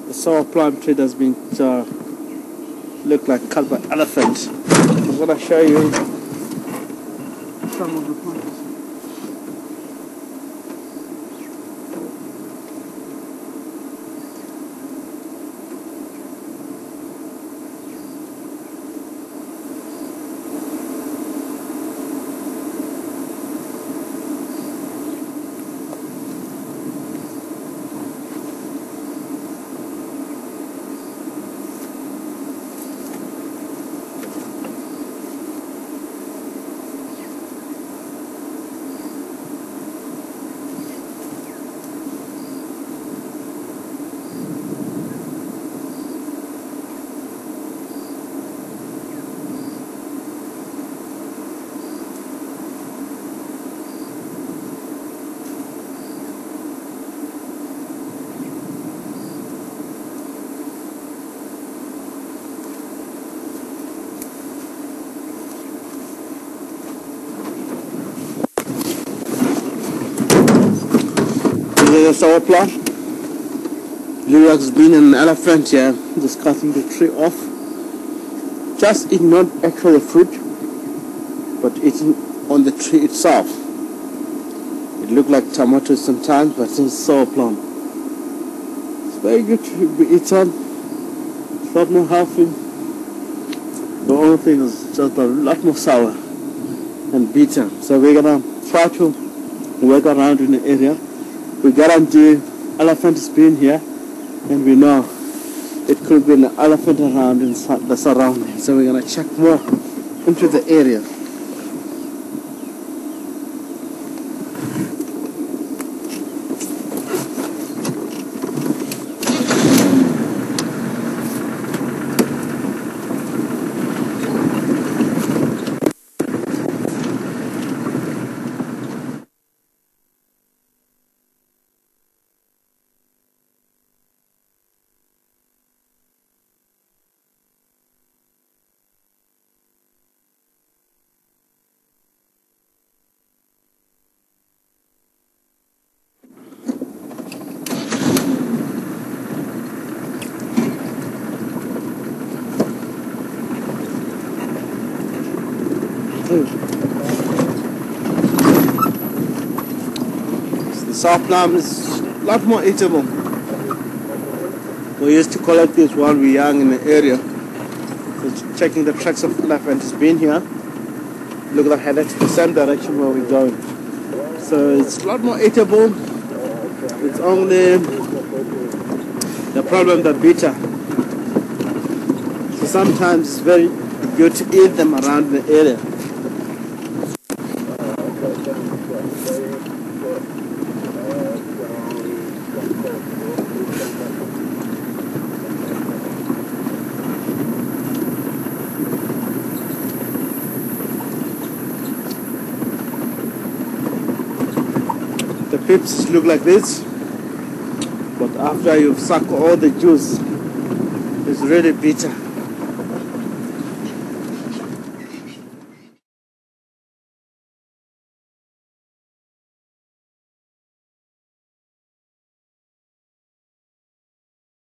The sour plum tree has been look like cut by elephant. I'm gonna show you some of the plants. This is a sour plum. Looks like it's been an elephant here, just cutting the tree off. Just eating not actually fruit, but eating on the tree itself. It looks like tomatoes sometimes, but it's a sour plum. It's very good to be eaten. It's a lot more healthy. The only thing is just a lot more sour and bitter. So we're gonna try to work around in the area. We guarantee elephant has been here, and we know it could be an elephant around in the surroundings. So we're gonna check more into the area. The sour plum is a lot more eatable. We used to collect this while we were young in the area. So checking the tracks of elephant has been here. Look like headed to the same direction where we're going. So it's a lot more eatable. It's only the problem that bitter. So sometimes it's very good to eat them around the area. The pips look like this, but after you've sucked all the juice, it's really bitter.